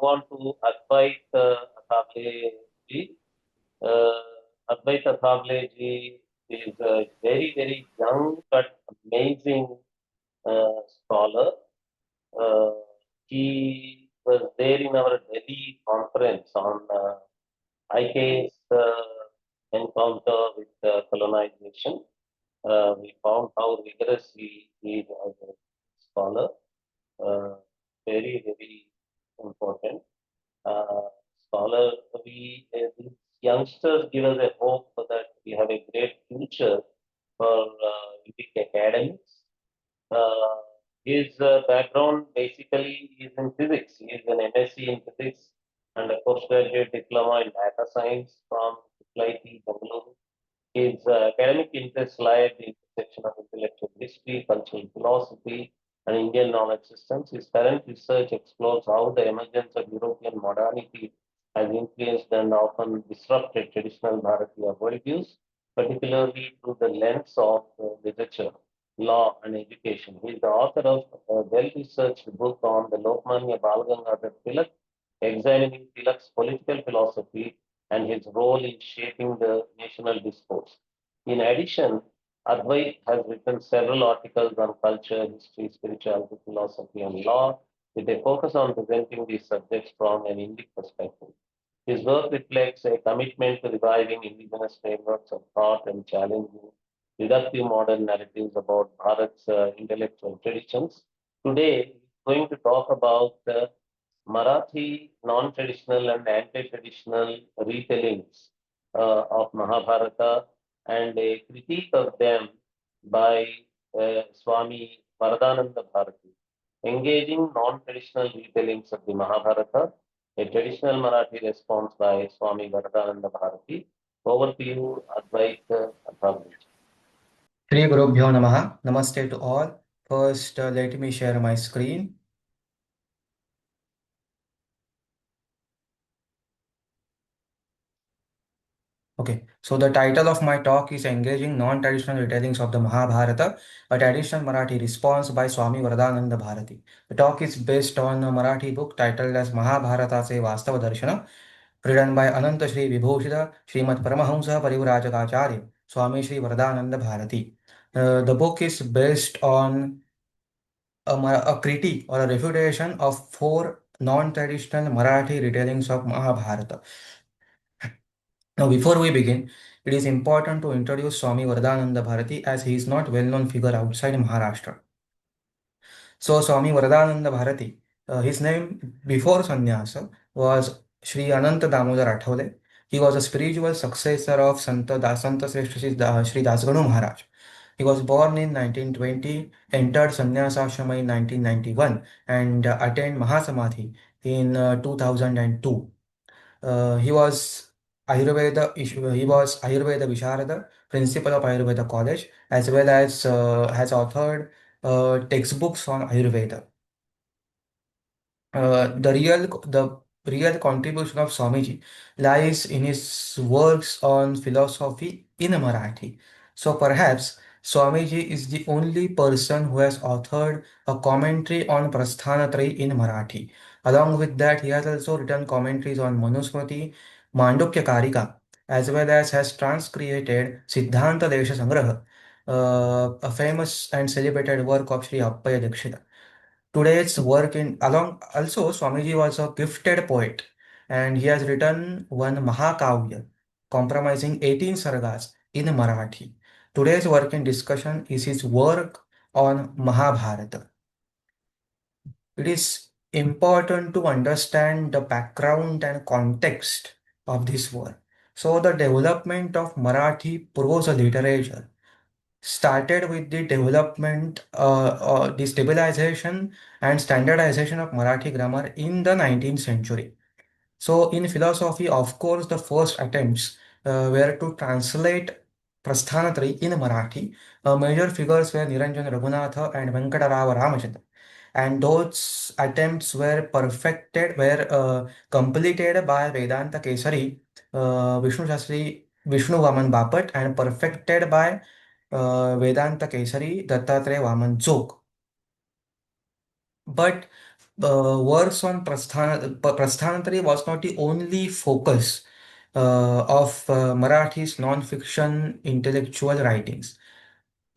on to Adwait Athawale ji. Uh, Adwait Athawale ji is a very, very young but amazing scholar. Uh, he was there in our Delhi conference on IK's encounter with colonization. We found how rigorous he is as a scholar. Uh, very, very important. Uh, Scholar, these youngsters give us a hope that we have a great future for Indic academics. Uh, his background basically is in physics. He is an MSc in physics and a postgraduate diploma in data science from IIT Bangalore. His academic interests lie at the intersection of intellectual history, cultural philosophy, and Indian knowledge systems. His current research explores how the emergence of European modernity has influenced and often disrupted traditional Bharatiya worldviews, particularly through the lens of literature, law, and education. He is the author of a well-researched book on the Lokmanya Balgangadhar Tilak, examining Tilak's political philosophy and his role in shaping the national discourse. In addition, Adwait has written several articles on culture, history, spirituality, philosophy, and law, with a focus on presenting these subjects from an Indic perspective. His work reflects a commitment to reviving indigenous frameworks of thought and challenging reductive modern narratives about Bharat's intellectual traditions. Today, we're going to talk about Marathi non-traditional and anti-traditional retellings of Mahabharata and a critique of them by Swami Varadananda Bharati. Engaging non-traditional retellings of the Mahabharata, a traditional Marathi response by Swami Varadananda Bharati. Over to you, Advait Athawale. Shri Gurubhyo Namaha. Namaste to all. First, let me share my screen. Okay, so the title of my talk is Engaging Non-Traditional Retellings of the Mahabharata, a traditional Marathi response by Swami Varadananda Bharati. The talk is based on a Marathi book titled as Mahabharatache Vāstava Darśan, written by Ananta Shri Vibhushita Srimad Paramahamsa Parivrajagacharya, Swami Shri Varadananda Bharati. The book is based on a critique or a refutation of four non-traditional Marathi retellings of Mahabharata. Now, before we begin, it is important to introduce Swami Varadananda Bharati as he is not well-known figure outside Maharashtra. So, Swami Varadananda Bharati, his name before sannyasa was Sri Ananta Damodar Athawale. He was a spiritual successor of Santa Sreshta Sri Dasganu Maharaj. He was born in 1920, entered sannyasa ashrama in 1991, and attained Mahasamadhi in 2002. He was he was Ayurveda Visharada, principal of Ayurveda College, as well as has authored textbooks on Ayurveda. The real contribution of Swamiji lies in his works on philosophy in Marathi. So perhaps Swamiji is the only person who has authored a commentary on Prasthanatraya in Marathi. Along with that, he has also written commentaries on Manusmriti, Mandukya Karika, as well as has transcreated Siddhanta Desha Sangraha, a famous and celebrated work of Sri Appaya Dakshina. Today's work in along also Swamiji was a gifted poet and he has written one Mahakavya comprising 18 sargas in Marathi. Today's work in discussion is his work on Mahabharata. It is important to understand the background and context of this work. So the development of Marathi prose literature started with the development, the stabilization and standardization of Marathi grammar in the 19th century. So, in philosophy, of course, the first attempts were to translate Prasthanatraya in Marathi. Major figures were Niranjan Raghunatha and Venkatarava Ramachandra. And those attempts were completed by Vedanta Kesari, Vishnu Shastri, Vishnu Vaman Bapat, and perfected by Vedanta Kesari Dattatreya Vaman Jog. But works on Prasthanatari was not the only focus of Marathi's non-fiction intellectual writings.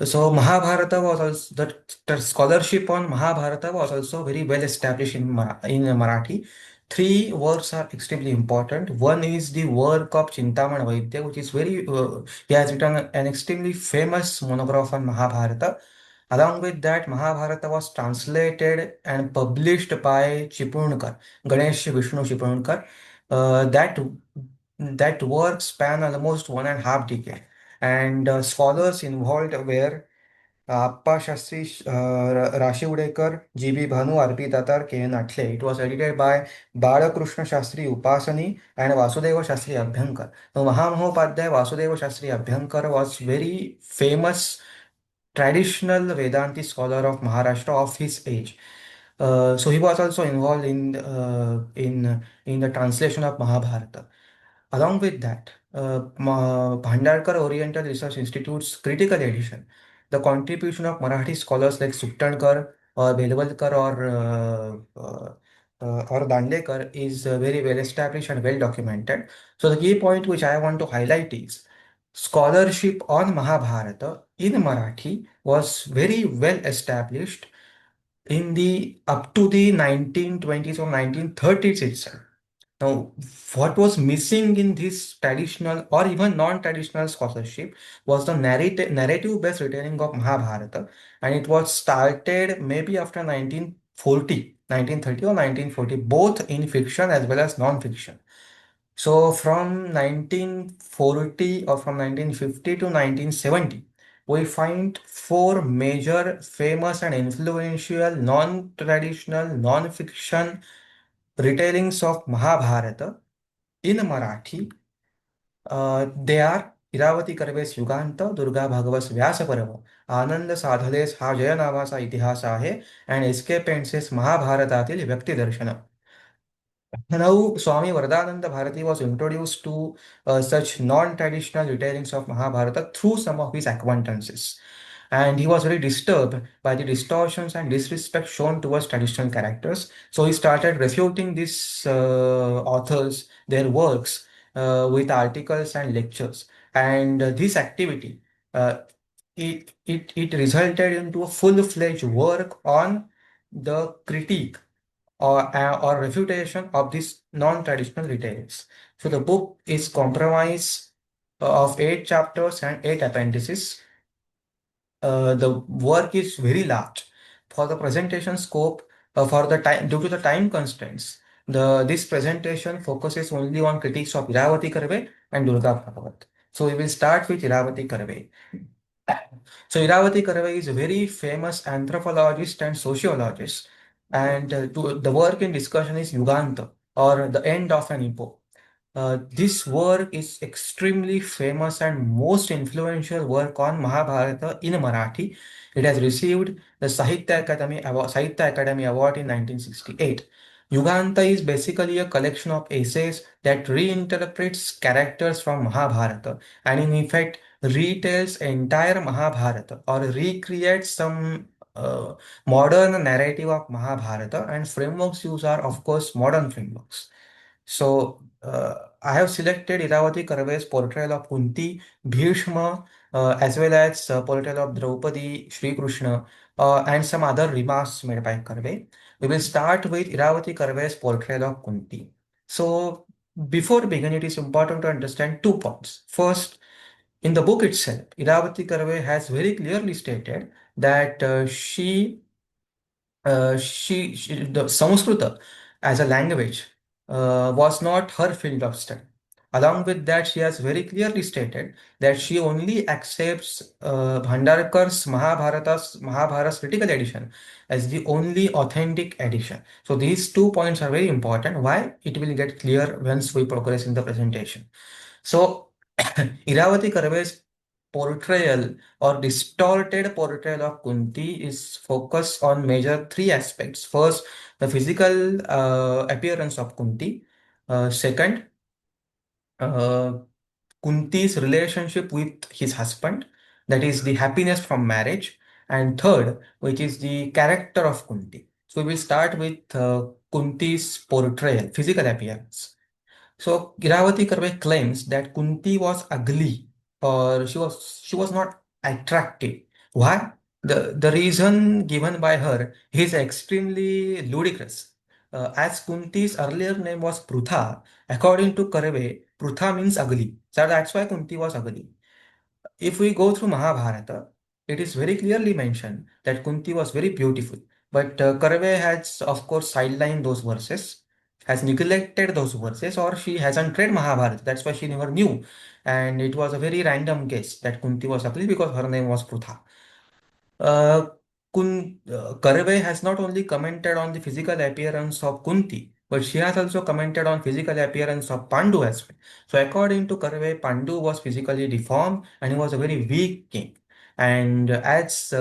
So Mahabharata was also the scholarship on Mahabharata was also very well established in Marathi. Three works are extremely important. One is the work of Chintaman Vaidya, which is he has written an extremely famous monograph on Mahabharata. Along with that, Mahabharata was translated and published by Chipunkar, Ganesh Vishnu Chipunkar. That work span almost 1.5 decade, and scholars involved were Appa Shastri, Rashi Udekar, G.B. Bhanu, R.P. Tatar, K.N. Atle. It was edited by Balakrishna Shastri Upasani and Vasudeva Shastri Abhyankar. Now, Mahamahopadhyay Vasudeva Shastri Abhyankar was very famous traditional Vedanti scholar of Maharashtra of his age. So he was also involved in the translation of Mahabharata. Along with that, Bhandarkar Oriental Research Institute's critical edition, the contribution of Marathi scholars like Suktankar or Belvalkar or Dandekar is very well established and well documented. So the key point which I want to highlight is scholarship on Mahabharata in Marathi was very well established in the up to the 1920s or 1930s itself. Now, what was missing in this traditional or even non-traditional scholarship was the narrative-based retelling of Mahabharata, and it was started maybe after 1940, 1930 or 1940, both in fiction as well as non-fiction. So from 1940 or from 1950 to 1970, we find four major famous and influential non-traditional, non-fiction retellings of Mahabharata in Marathi. They are Irawati Karve's Yuganta Durga Bhagavat व्यास पर्व आनंद साधलेस हा जय नावाचा इतिहास आहे and एस्के पेंट्सेस महाभारतातील व्यक्तिदर्शन. Now, Swami Varadananda Bharati was introduced to such non-traditional retellings of Mahabharata through some of his acquaintances. And he was very disturbed by the distortions and disrespect shown towards traditional characters. So he started refuting these authors, their works, with articles and lectures. And this activity, uh, it resulted into a full-fledged work on the critique or refutation of these non-traditional retellings. So the book is comprised of 8 chapters and 8 appendices. The work is very large. For the presentation scope, for the time due to the time constraints, this presentation focuses only on critiques of Iravati Karve and Durga Bhagavat. So we will start with Iravati Karve. So Iravati Karve is a very famous anthropologist and sociologist, and the work in discussion is Yuganta, or the end of an epoch. This work is extremely famous and most influential work on Mahabharata in Marathi. It has received the Sahitya Academy Award in 1968. Yuganta is basically a collection of essays that reinterprets characters from Mahabharata and in effect retells entire Mahabharata or recreates some modern narrative of Mahabharata, and frameworks used are of course modern frameworks. So I have selected Iravati Karve's portrayal of Kunti, Bhishma, as well as portrayal of Draupadi, Sri Krishna, and some other remarks made by Karve. We will start with Iravati Karve's portrayal of Kunti. So before beginning, it is important to understand 2 points. First, in the book itself, Iravati Karve has very clearly stated that the Sanskrita as a language was not her field of study. Along with that, she has very clearly stated that she only accepts Bhandarkar's Mahabharata's critical edition as the only authentic edition. So these 2 points are very important. Why? It will get clear once we progress in the presentation. So Iravati Karve's portrayal or distorted portrayal of Kunti is focused on major three aspects. First, the physical appearance of Kunti. Second, uh, Kunti's relationship with his husband, that is the happiness from marriage. And third, which is the character of Kunti. So we will start with Kunti's portrayal, physical appearance. So Iravati Karve claims that Kunti was ugly or she was not attractive. Why? The reason given by her is extremely ludicrous. As Kunti's earlier name was Prutha, according to Karve, Prutha means ugly. So that's why Kunti was ugly. If we go through Mahabharata, it is very clearly mentioned that Kunti was very beautiful. But Karve has, of course, sidelined those verses, has neglected those verses, or she hasn't read Mahabharata. That's why she never knew. And it was a very random guess that Kunti was ugly because her name was Prutha. Uh, Karve has not only commented on the physical appearance of Kunti, but she has also commented on physical appearance of Pandu as well. So according to Karve, Pandu was physically deformed and he was a very weak king. And as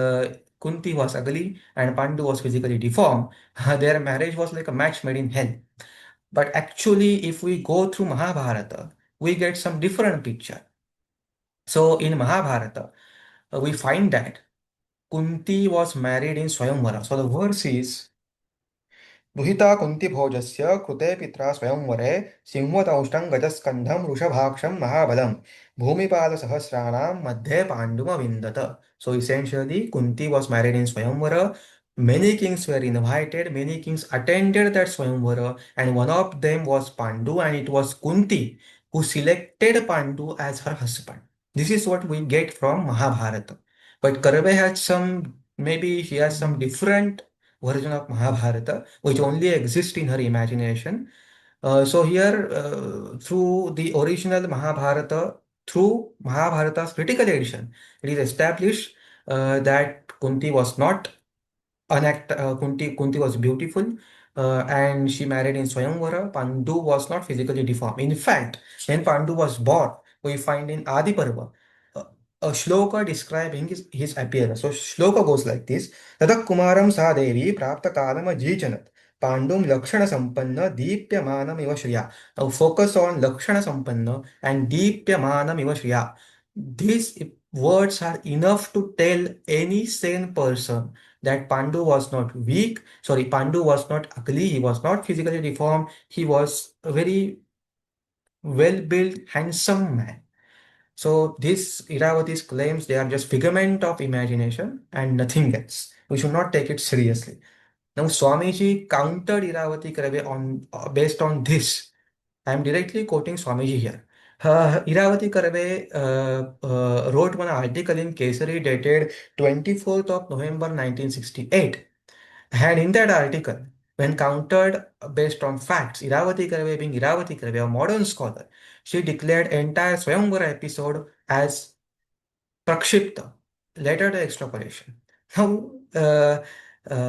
Kunti was ugly and Pandu was physically deformed, their marriage was like a match made in hell. But actually, if we go through Mahabharata, we get some different picture. So in Mahabharata, we find that Kunti was married in Swayamvara. So the verse is दुहिता कुन्तिभोजस्य कृते पित्रा स्वयंवरे सिंहदंष्टं गजस्कन्धं वृषभाक्षं महाबलं भूमिपालसहस्राणां मध्ये पाण्डुमविन्दत. So essentially, Kunti was married in Swayamvara. Many kings were invited, many kings attended that Swayamvara, and one of them was Pandu, and it was Kunti who selected Pandu as her husband. This is what we get from Mahabharata. But Karve has some, maybe she has some different version of Mahabharata, which only exists in her imagination. So here, through the original Mahabharata, through Mahabharata's critical edition, it is established that Kunti was not Kunti was beautiful, and she married in Swayamvara. Pandu was not physically deformed. In fact, when Pandu was born, we find in Adi Parva a shloka describing his appearance. So shloka goes like this: Tadak Kumaram Sa Devi Prapta Kalama Jichanat Pandum Lakshana Sampanna Deepyamanam Iva Shriya. Now focus on Lakshana Sampanna and Deepyamanam Iva Shriya. These words are enough to tell any sane person that Pandu was not weak, sorry, Pandu was not ugly, he was not physically deformed, he was a very well built, handsome man. So these Iravati's claims, they are just figment of imagination and nothing else. We should not take it seriously. Now Swamiji countered Iravati Karve on based on this. I am directly quoting Swamiji here. Iravati Karve wrote one article in Kesari dated 24th of November 1968. And in that article, when countered based on facts, Iravati Karve being Iravati Karve, a modern scholar, she declared entire Swayamvara episode as prakshipta, later the extrapolation. Now,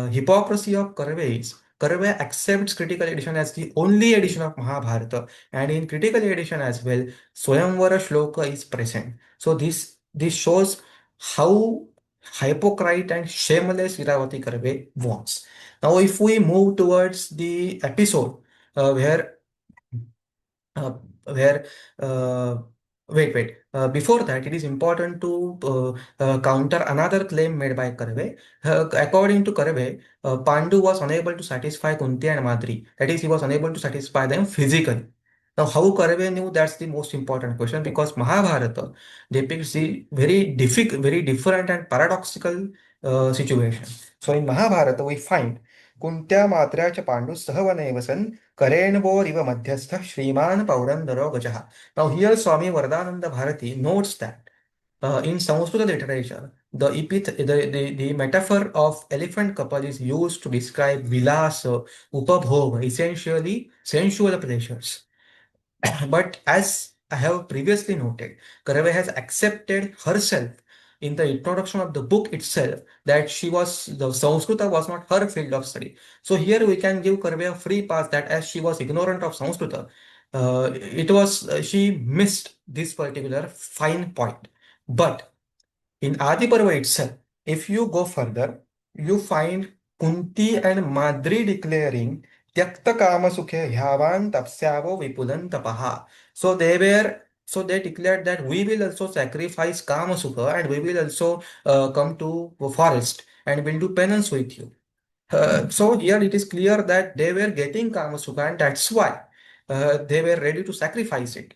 hypocrisy of Karve is Karve accepts critical edition as the only edition of Mahabharata, and in critical edition as well, Swayamvara shloka is present. So this shows how hypocrite and shameless Iravati Karve was. Now, if we move towards the episode where uh, where uh, before that, it is important to counter another claim made by Karve. According to Karve, Pandu was unable to satisfy Kunti and Madri. That is, he was unable to satisfy them physically. Now, how Karve knew, that's the most important question, because Mahabharata depicts the very different and paradoxical situation. So in Mahabharata, we find कुंत्या मात्र्याच पांडुः वने वसन् करेणवोरिव मध्यस्थः श्रीमान् पौरन्दरो गजः. Now here Swami Varadananda Bharati notes that in Sanskrit literature, the metaphor of elephant couple is used to describe vilasa, upabhog, essentially sensual pleasures. But as I have previously noted, Karave has accepted herself in the introduction of the book itself that the Sanskrita was not her field of study. So here we can give Karave a free pass that as she was ignorant of Sanskrita, she missed this particular fine point. But in Adiparva itself, if you go further, you find Kunti and Madri declaring Tyakta Kama Sukhe Hyavan Tapsyavo Vipulan Tapaha. So they declared that we will also sacrifice Kama Sukha and we will also come to the forest and will do penance with you. So here it is clear that they were getting Kamasukha, and that's why they were ready to sacrifice it.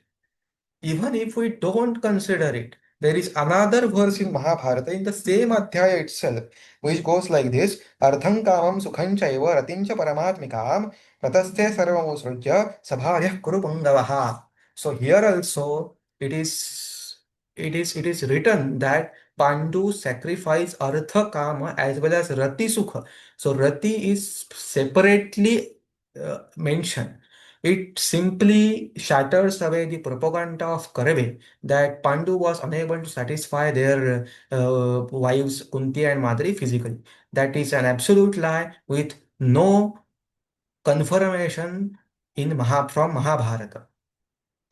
Even if we don't consider it, there is another verse in Mahabharata in the same adhyaya itself, which goes like this: Ardham kamam sukham chaiva ratincha paramatmikam pratasthe sarvamosrujya sabharyah kuru pungavaha. So here also it is written that Pandu sacrificed Artha Kama as well as Rati Sukha. So Rati is separately mentioned. It simply shatters away the propaganda of Karve that Pandu was unable to satisfy their wives Kunti and Madri physically. That is an absolute lie with no confirmation from Mahabharata.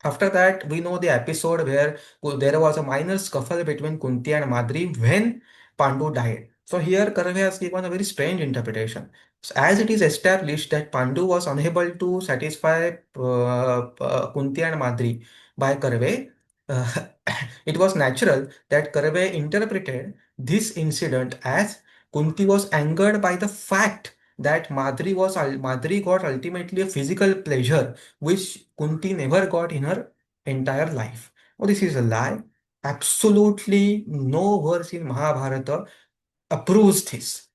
After that, we know the episode where there was a minor scuffle between Kunti and Madri when Pandu died. So here Karve has given a very strange interpretation. So as it is established that Pandu was unable to satisfy Kunti and Madri by Karve, uh, it was natural that Karve interpreted this incident as Kunti was angered by the fact that Madri got ultimately a physical pleasure which Kunti never got in her entire life. Oh, this is a lie. Absolutely no verse in Mahabharata approves this.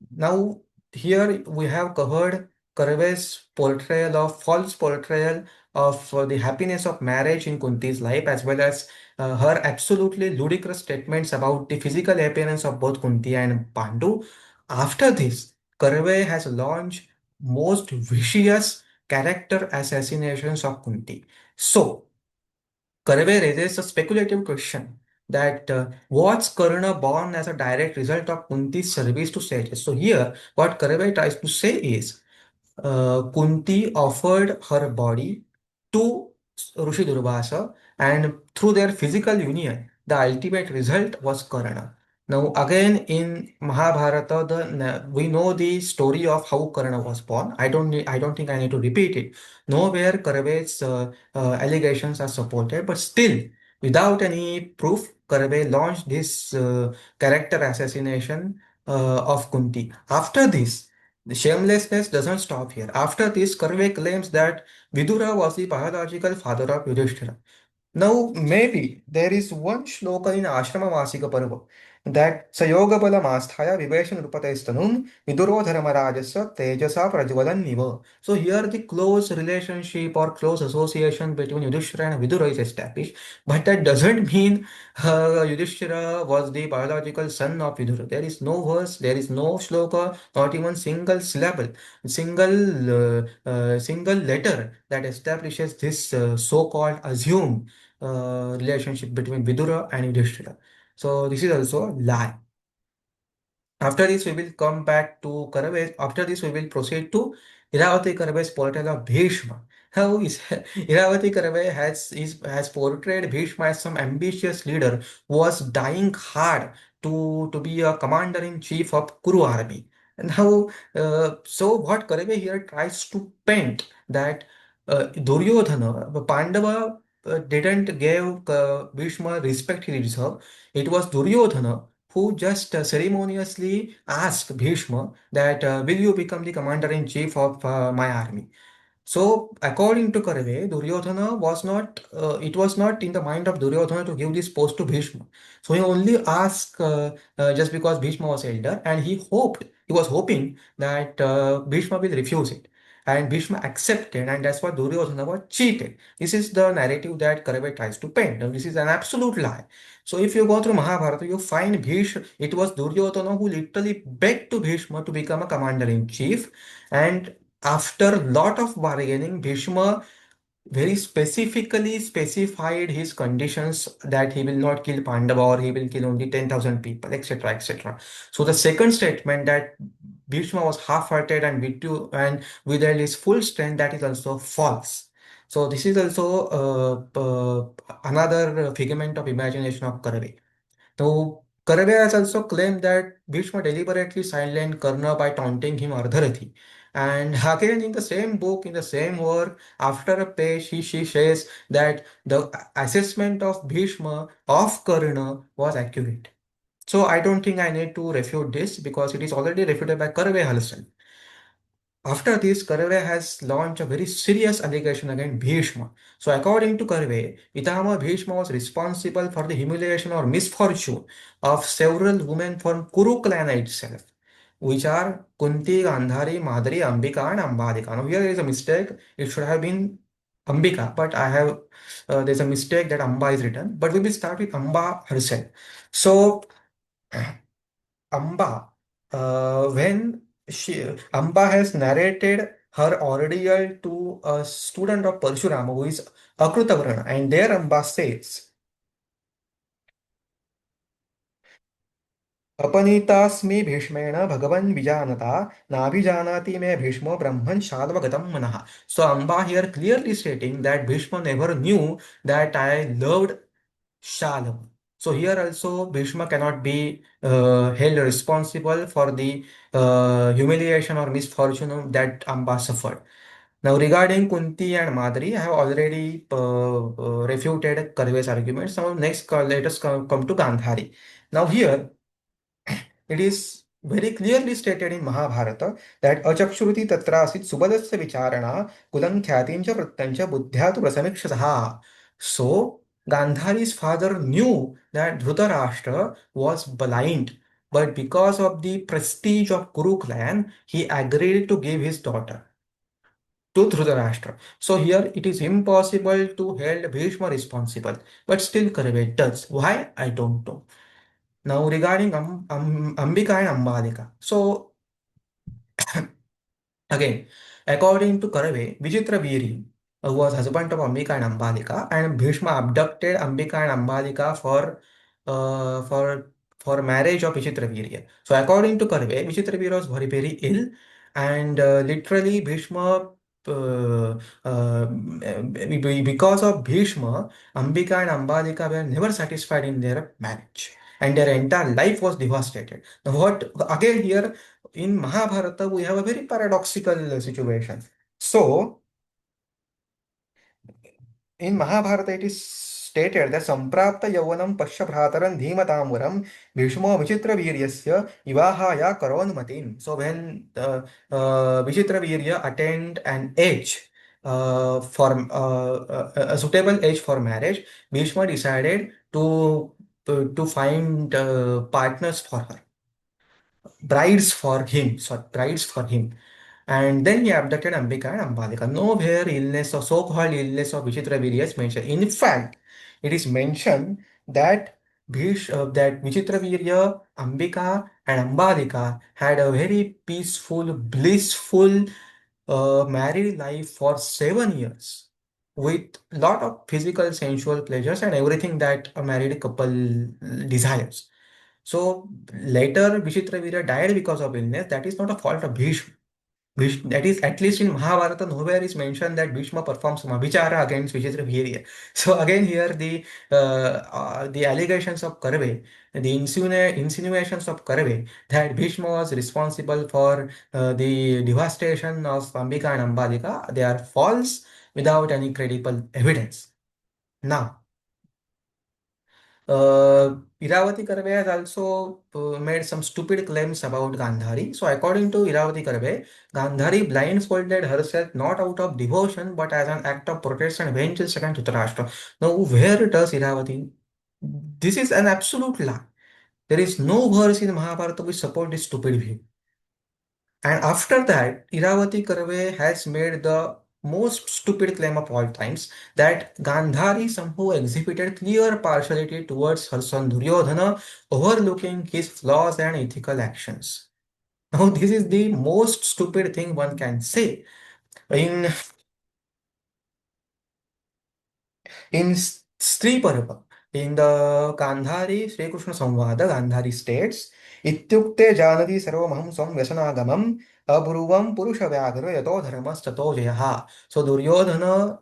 Now, here we have covered Karve's portrayal of false portrayal of the happiness of marriage in Kunti's life, as well as her absolutely ludicrous statements about the physical appearance of both Kunti and Pandu. After this, Karve has launched most vicious character assassinations of Kunti. So, Karve raises a speculative question that was Karna born as a direct result of Kunti's service to sages? So here, what Karve tries to say is Kunti offered her body to Rishi Durvasa, and through their physical union, the ultimate result was Karna. Now, again in Mahabharata, we know the story of how Karna was born. I don't think I need to repeat it. Nowhere Karve's allegations are supported, but still, without any proof, Karve launched this character assassination of Kunti. After this, the shamelessness doesn't stop here. After this, Karve claims that Vidura was the biological father of Yudhishthira. Now, maybe there is one shloka in Ashrama Masika Parva that Sayoga Bala Masthaya Viveshan Rupatestanun Viduro Dharmarajasa Tejasa Prajvalan Niva. So here the close relationship or close association between Yudhishthira and Vidura is established, but that doesn't mean Yudhishthira was the biological son of Vidura. There is no verse, there is no shloka, not even single syllable, single letter that establishes this so-called assumed relationship between Vidura and Yudhishthira. So this is also a lie. After this, we will come back to Karave. After this, we will proceed to Iravati Karave's portrayal of Bhishma. How is Iravati Karave has portrayed Bhishma as some ambitious leader who was dying hard to be a commander in chief of Kuru army. And how so what Karave here tries to paint that Duryodhana, Pandava didn't give Bhishma respect he deserved. It was Duryodhana who just ceremoniously asked Bhishma that will you become the commander-in-chief of my army? So, according to Karve, Duryodhana was not, it was not in the mind of Duryodhana to give this post to Bhishma. So, he only asked just because Bhishma was elder, and he was hoping that Bhishma will refuse it. And Bhishma accepted, and that's why Duryodhana was cheated. This is the narrative that Karve tries to paint. Now, this is an absolute lie. So, if you go through Mahabharata, you find Bhishma, it was Duryodhana who literally begged to Bhishma to become a commander in chief. And after lot of bargaining, Bhishma very specifically specified his conditions that he will not kill Pandava or he will kill only 10,000 people, etc., etc. So the second statement that Bhishma was half-hearted and withheld his full strength, that is also false. So this is also another figment of imagination of Karve. Now, Karve has also claimed that Bhishma deliberately silenced Karna by taunting him Ardharathi. And again, in the same book, in the same work, after a page, she says that the assessment of Bhishma of Karna was accurate. So I don't think I need to refute this because it is already refuted by Karve herself. After this, Karve has launched a very serious allegation against Bhishma. So, according to Karve, Pitama Bhishma was responsible for the humiliation or misfortune of several women from Kuru clan itself, which are Kunti, Gandhari, Madari, Ambika, and Ambadika. Now, here is a mistake. It should have been Ambika, but there's a mistake that Amba is written. But we will start with Amba herself. So, Amba, when Amba has narrated her ordeal to a student of Parshurama who is Akrutavarana, and there Amba says, अपनीतास्मि भीष्मेण भगवन् विजानता नाभिजानाति मे भीष्मो ब्रह्मन् शाल्वगतं मनः. So Amba here clearly stating that Bhishma never knew that I loved Shalom. So here also Bhishma cannot be held responsible for the humiliation or misfortune that Amba suffered. Now regarding Kunti and Madri, I have already refuted Karve's arguments. Now next, let us come to Gandhari. Now here it is very clearly stated in Mahabharata that achakshruti tatrasit subadasya vicharana kulam khyatincha pratyancha buddhya tu prasamikshataha. So Gandhari's father knew that Dhritarashtra was blind, but because of the prestige of Kuru clan, he agreed to give his daughter to Dhritarashtra. So here it is impossible to hold Bhishma responsible, but still Karve does. Why? I don't know. Now regarding Ambika and Ambalika. So again, according to Karve, Vichitra Viri was husband of Ambika and Ambalika, and Bhishma abducted Ambika and Ambalika uh, for for marriage of Vichitra Virya. So according to Karve, Vichitra Virya was very very ill, and literally Bhishma. Because of Bhishma, Ambika and Ambalika were never satisfied in their marriage, and their entire life was devastated. Now, what again here in Mahabharata, we have a very paradoxical situation. So, in Mahabharata, it is stated that Samprapta Yavanam Pasya Bhrataran Dhimatamvaram Bhishmo Vichitra Viryasya Vivahaya Karonumatim. So, when Vichitra Virya attained an age a suitable age for marriage, Bhishma decided to find partners for her, brides for him. And then he abducted Ambika and Ambalika. Nowhere illness or so-called illness of Vichitra Virya is mentioned. In fact, it is mentioned that that Vichitra Virya, Ambika, and Ambalika had a very peaceful, blissful married life for 7 years with lot of physical, sensual pleasures and everything that a married couple desires. So later, Vishitra Virya died because of illness. That is not a fault of Bhishma. That is, at least in Mahabharata, nowhere is mentioned that Bhishma performs Mabhichara against Vishitra Virya. So again, here the allegations of Karve, the insinuations of Karve that Bhishma was responsible for the devastation of Ambika and Ambalika, they are false without any credible evidence. Now, Iravati Karve has also made some stupid claims about Gandhari. So, according to Iravati Karve, Gandhari blindfolded herself not out of devotion but as an act of protest and vengeance against Dhritarashtra. Now, where does Iravati? This is an absolute lie. There is no verse in Mahabharata which support this stupid view. And after that, Iravati Karve has made the most stupid claim of all times that Gandhari somehow exhibited clear partiality towards her son Duryodhana, overlooking his flaws and ethical actions. Now, this is the most stupid thing one can say. In In Sri Parva, in the Gandhari Sri Krishna Samvada, Gandhari states, Ityukte janati sarvamaham svam vyasanagamam abhuruvam purusha vyagra yato dharmas tato jayaha. So Duryodhana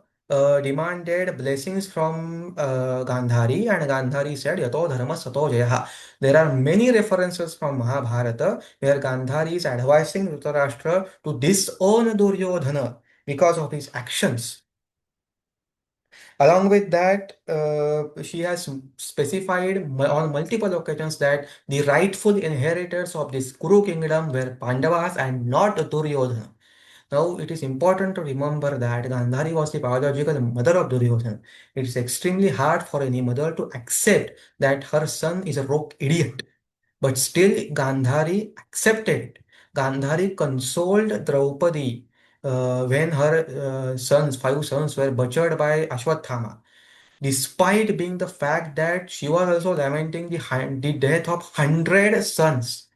demanded blessings from Gandhari, and Gandhari said, Yato dharmas tato jayaha. There are many references from Mahabharata where Gandhari is advising Dhritarashtra to disown Duryodhana because of his actions. Along with that, she has specified on multiple occasions that the rightful inheritors of this Kuru kingdom were Pandavas and not Duryodhana. Now, it is important to remember that Gandhari was the biological mother of Duryodhana. It is extremely hard for any mother to accept that her son is a rogue idiot. But still, Gandhari accepted it. Gandhari consoled Draupadi when her five sons, were butchered by Ashwathama, despite being the fact that she was also lamenting the death of 100 sons.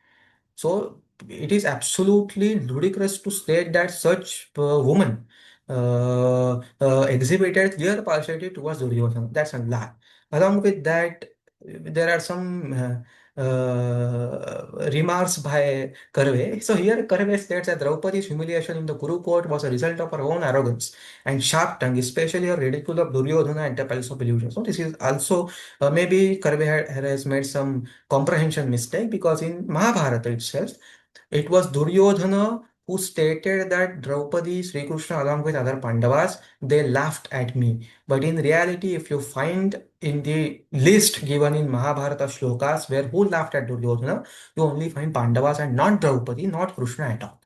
So it is absolutely ludicrous to state that such woman exhibited clear partiality towards Duryodhana. That's a lie. Along with that, there are some remarks by Karve. So here Karve states that Draupadi's humiliation in the Kuru court was a result of her own arrogance and sharp tongue, especially her ridicule of Duryodhana and the Palace of Illusion. So this is also maybe Karve has made some comprehension mistake, because in Mahabharata itself, it was Duryodhana who stated that Draupadi, Sri Krishna, along with other Pandavas, they laughed at me. But in reality, if you find in the list given in Mahabharata shlokas where who laughed at Duryodhana, you only find Pandavas and not Draupadi, not Krishna at all.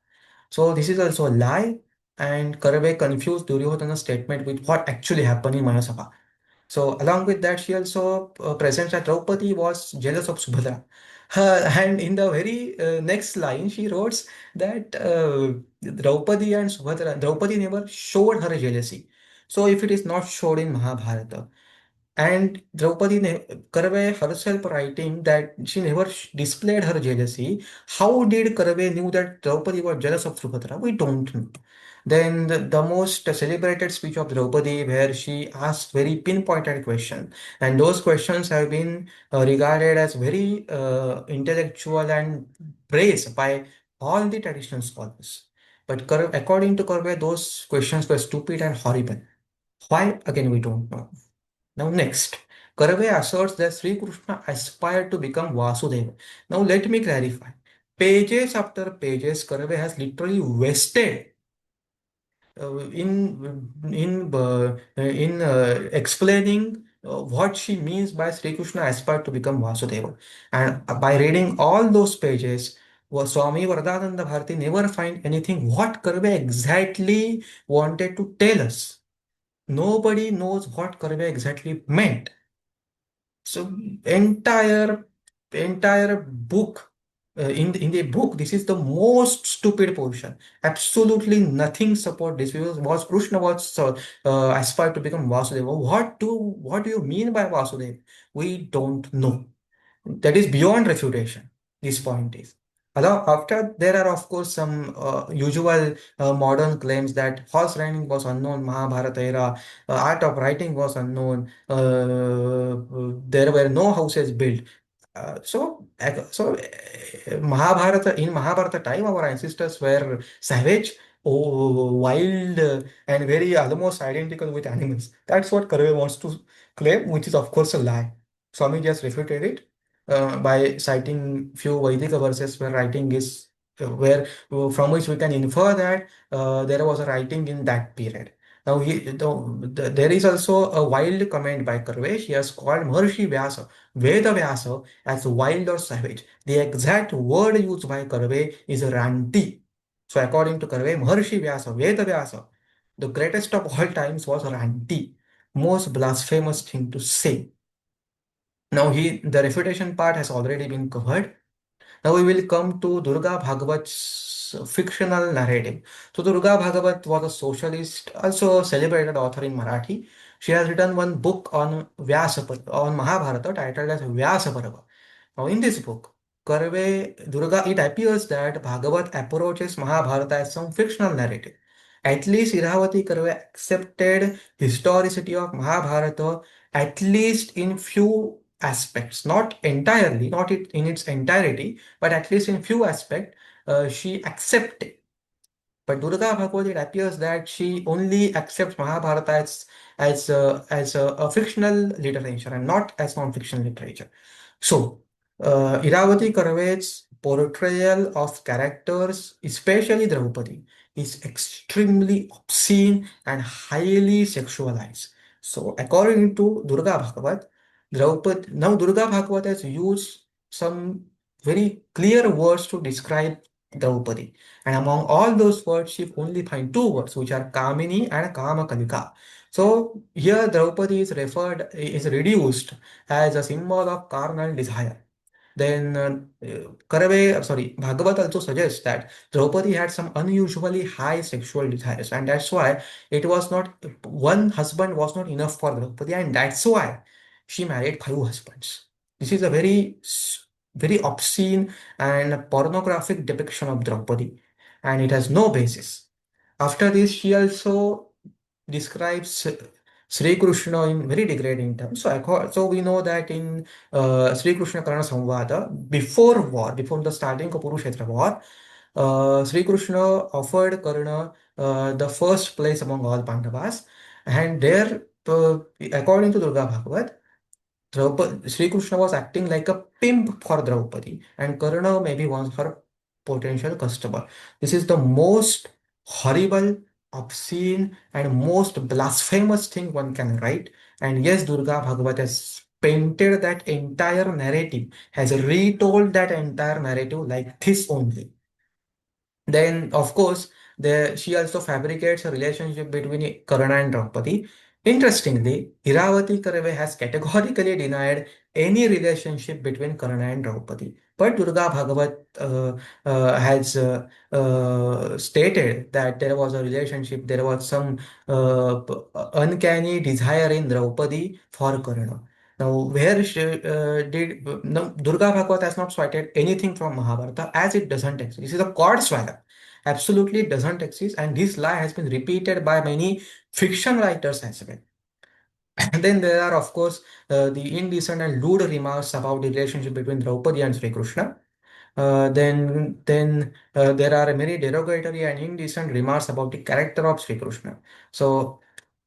So this is also a lie, and Karve confused Duryodhana's statement with what actually happened in Mahasabha. So along with that, she also presents that Draupadi was jealous of Subhadra. And in the very next line, she wrote that Draupadi never showed her jealousy. So if it is not showed in Mahabharata, and Karve herself writing that she never displayed her jealousy. How did Karve knew that Draupadi was jealous of Subhadra? We don't know. Then the most celebrated speech of Draupadi, where she asked very pinpointed questions, and those questions have been regarded as very intellectual and praised by all the traditional scholars. But according to Karve, those questions were stupid and horrible. Why? Again, we don't know. Now, next, Karve asserts that Sri Krishna aspired to become Vasudeva. Now, let me clarify. Pages after pages, Karve has literally wasted in explaining what she means by Sri Krishna aspired to become Vasudeva. And by reading all those pages, Swami Varadananda Bharati never find anything what Karve exactly wanted to tell us. Nobody knows what Karve exactly meant. So entire book in the book, this is the most stupid portion. Absolutely nothing support this. Was Krishna was aspired to become Vasudeva. What do you mean by Vasudeva? We don't know. That is beyond refutation. This point is. After there are of course some usual modern claims that horse riding was unknown Mahabharata era, art of writing was unknown, there were no houses built. Mahabharata, in Mahabharata time, our ancestors were savage, wild, and very almost identical with animals. That's what Karve wants to claim, which is of course a lie. Swami just refuted it by citing few Vedic verses where writing is where from which we can infer that there was a writing in that period. Now, there is also a wild comment by Karve. He has called Maharshi Vyasa, Veda Vyasa, as wild or savage. The exact word used by Karve is ranti. So, according to Karve, Maharshi Vyasa, Veda Vyasa, the greatest of all times was ranti, most blasphemous thing to say. Now, the refutation part has already been covered. Now we will come to Durga Bhagavat's fictional narrative. So Durga Bhagavat was a socialist, also a celebrated author in Marathi. She has written one book on on Mahabharata titled as Vyāsa. Now, in this book, it appears that Bhagavat approaches Mahabharata as some fictional narrative. At least Iravati Karve accepted historicity of Mahabharata, at least in few aspects, not entirely, not it in its entirety, but at least in few aspects, she accepted. But Durga Bhagavad, it appears that she only accepts Mahabharata as a fictional literature and not as non-fictional literature. So, Iravati Karve's portrayal of characters, especially Draupadi, is extremely obscene and highly sexualized. So according to Durga Bhagavat, Draupadi, now Durga Bhagavat has used some very clear words to describe Draupadi. And among all those words, you only find two words, which are Kamini and Kamakalika. So here Draupadi is reduced as a symbol of carnal desire. Then Bhagavat also suggests that Draupadi had some unusually high sexual desires, and that's why it was not one husband was not enough for Draupadi, and that's why she married five husbands. This is a very obscene and pornographic depiction of Draupadi, and it has no basis. After this, she also describes Sri Krishna in very degrading terms. So we know that in Sri Krishna Karna Samvada, before war, before the starting of Kurukshetra war, Sri Krishna offered Karna the first place among all Pandavas, and there, according to Durga Bhagavat, Sri Krishna was acting like a pimp for Draupadi, and Karna maybe was her potential customer. This is the most horrible, obscene, and most blasphemous thing one can write. And yes, Durga Bhagavat has painted that entire narrative, has retold that entire narrative like this only. Then, of course, she also fabricates a relationship between Karna and Draupadi. Interestingly, Iravati Karve has categorically denied any relationship between Karna and Draupadi. But Durga Bhagavat has stated that there was a relationship, there was some uncanny desire in Draupadi for Karna. Now, where she, did no, Durga Bhagavat has not cited anything from Mahabharata as it doesn't exist. This is a cord swallow. Absolutely doesn't exist, and this lie has been repeated by many fiction writers as well. And then there are, of course, the indecent and lewd remarks about the relationship between Draupadi and Sri Krishna. Then there are many derogatory and indecent remarks about the character of Sri Krishna. So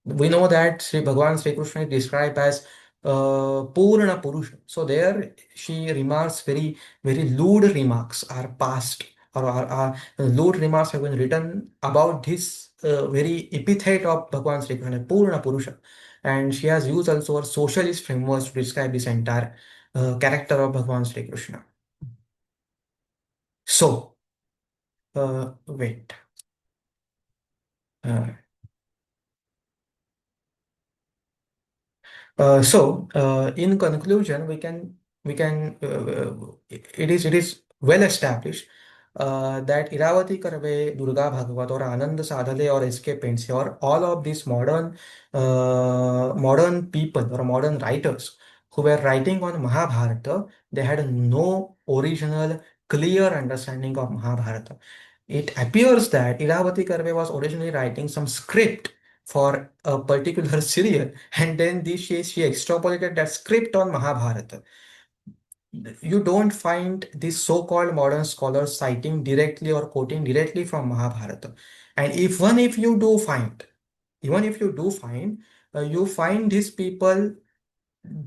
we know that Sri Bhagavan Sri Krishna is described as Purna Purusha. So there she remarks very lewd remarks are passed or lewd remarks have been written about this very epithet of Bhagavan Sri Krishna, Purna Purusha. And she has used also a socialist framework to describe this entire character of Bhagavan Sri Krishna. So, wait. Uh, in conclusion, it is well established that Iravati Karve, Durga Bhagavat, or Anand Sadhale, or S.K. Pendse, or all of these modern people or modern writers who were writing on Mahabharata, they had no original clear understanding of Mahabharata. It appears that Iravati Karve was originally writing some script for a particular serial, and then she extrapolated that script on Mahabharata. You don't find these so-called modern scholars citing directly or quoting directly from Mahabharata. And even if you do find, you find these people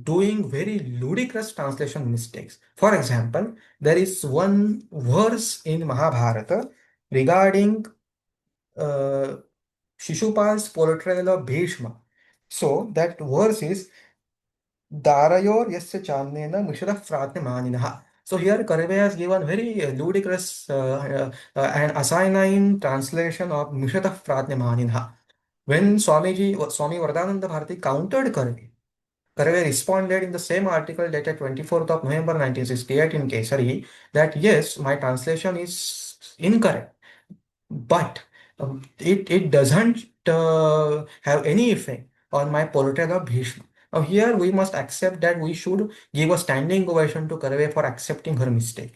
doing very ludicrous translation mistakes. For example, there is one verse in Mahabharata regarding uh, Shishupal's portrayal of Bhishma. So that verse is Darayor yasya chalnena mishra maninaha. So here Karve has given very ludicrous and asinine translation of Mishra maninaha. When Swami Varadananda Bharati countered Karve, Karve responded in the same article dated 24th of November 1968 in Kesari that yes, my translation is incorrect, but it doesn't have any effect on my portrayal of Bhishma. Now here we must accept that we should give a standing ovation to Karve for accepting her mistake.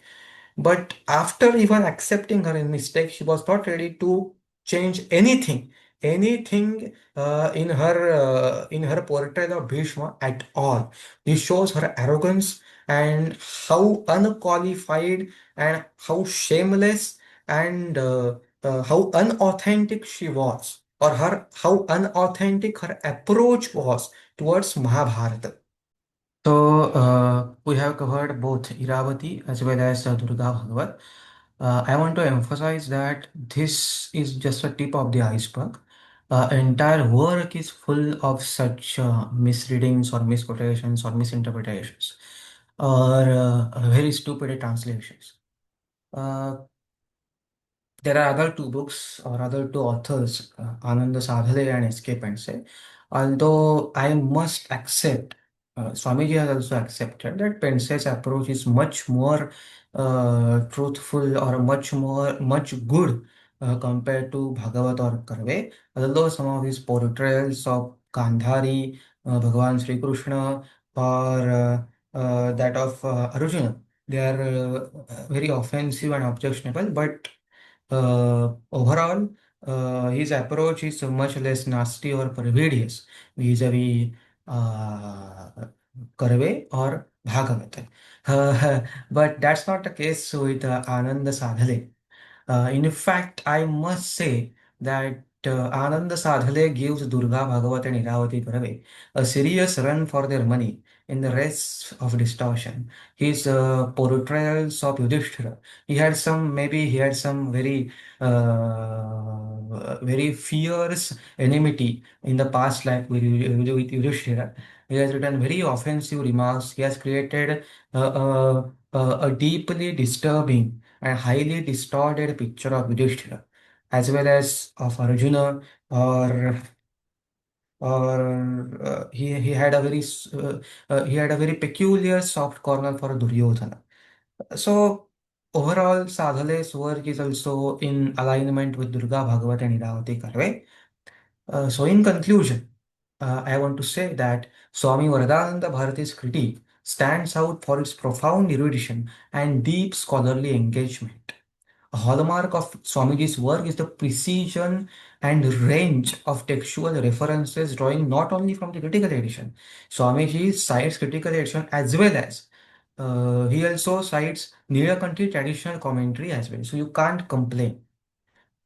But after even accepting her mistake, she was not ready to change anything in her portrayal of Bhishma at all. This shows her arrogance and how unqualified and how shameless and how unauthentic she was, or her how unauthentic her approach was towards Mahabharata. So we have covered both Iravati as well as Durga Bhagavat. I want to emphasize that this is just a tip of the iceberg. Entire work is full of such misreadings or misquotations or misinterpretations or very stupid translations. Uh, there are other two books or other two authors, Ananda Sadhale and S.K. Pense. Although I must accept, Swamiji has also accepted that Pense's approach is much more truthful or much good compared to Bhagavat or Karve. Although some of his portrayals of Gandhari, Bhagavan Sri Krishna, or that of Arjuna, they are very offensive and objectionable, but overall, his approach is much less nasty or perfidious vis-a-vis uh, Karve or Bhagavata. But that's not the case with Ananda Sadhale. In fact, I must say that Ananda Sadhale gives Durga, Bhagavat, and Iravati Karve a serious run for their money in the rest of distortion. His portrayals of Yudhishthira, maybe he had some very fierce enmity in the past life with Yudhishthira. He has written very offensive remarks. He has created a deeply disturbing and highly distorted picture of Yudhishthira, as well as of Arjuna, or he had he had a very peculiar soft corner for Duryodhana. So overall, Sadhale's work is also in alignment with Durga, Bhagavat, and Iravati Karve. So in conclusion, I want to say that Swami Varadananda Bharati's critique stands out for its profound erudition and deep scholarly engagement. A hallmark of Swamiji's work is the precision and range of textual references drawing not only from the critical edition. Swamiji cites critical edition as well as he also cites Nilakantha traditional commentary as well. So you can't complain.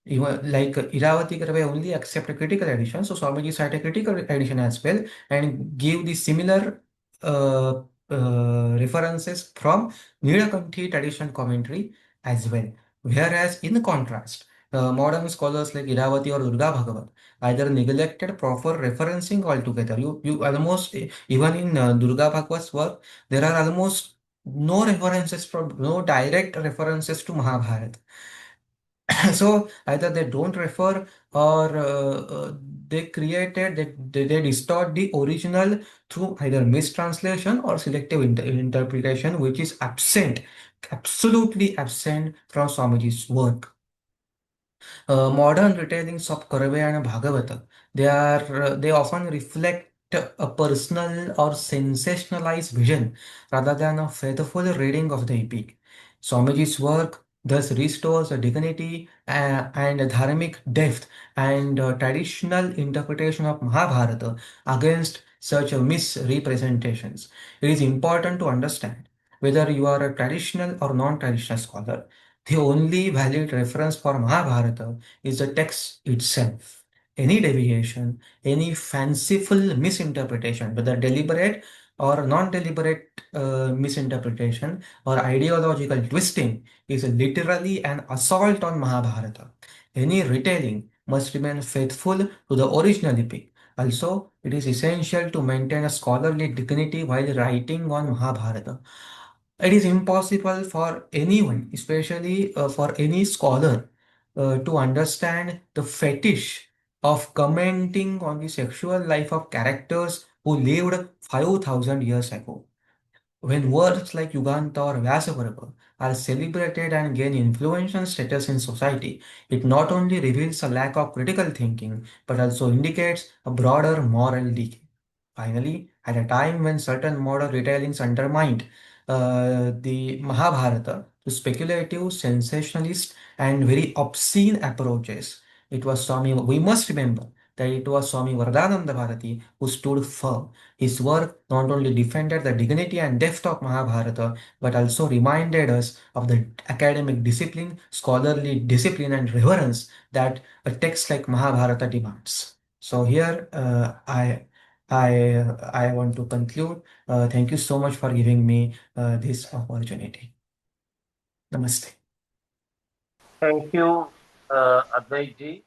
Even like Iravati Karve only accept a critical edition, so Swamiji cite a critical edition as well and give the similar uh, references from Nilakantha tradition commentary as well. Whereas in contrast, modern scholars like Iravati or Durga Bhagavat either neglected proper referencing altogether. You almost even in Durga Bhagavat's work, there are almost no direct references to Mahabharata. So either they don't refer or they distort the original through either mistranslation or selective interpretation, which is absolutely absent from Swamiji's work. Modern retellings of Karve and Bhagavata, they often reflect a personal or sensationalized vision rather than a faithful reading of the epic. Swamiji's work thus restores a dignity and a dharmic depth and traditional interpretation of Mahabharata against such misrepresentations. It is important to understand whether you are a traditional or non-traditional scholar. The only valid reference for Mahabharata is the text itself. Any deviation, any fanciful misinterpretation, whether deliberate or non-deliberate misinterpretation or ideological twisting, is literally an assault on Mahabharata. Any retelling must remain faithful to the original epic. Also, it is essential to maintain a scholarly dignity while writing on Mahabharata. It is impossible for anyone, especially for any scholar, to understand the fetish of commenting on the sexual life of characters who lived 5,000 years ago. When works like Yuganta or Vyāsa are celebrated and gain influential status in society, it not only reveals a lack of critical thinking but also indicates a broader moral decay. Finally, at a time when certain modern retellings undermined the Mahabharata to speculative, sensationalist, and very obscene approaches, we must remember that it was Swami Varadananda Bharati who stood firm. His work not only defended the dignity and depth of Mahabharata, but also reminded us of the academic discipline, scholarly discipline, and reverence that a text like Mahabharata demands. So here, I want to conclude. Thank you so much for giving me this opportunity. Namaste. Thank you, Advait ji.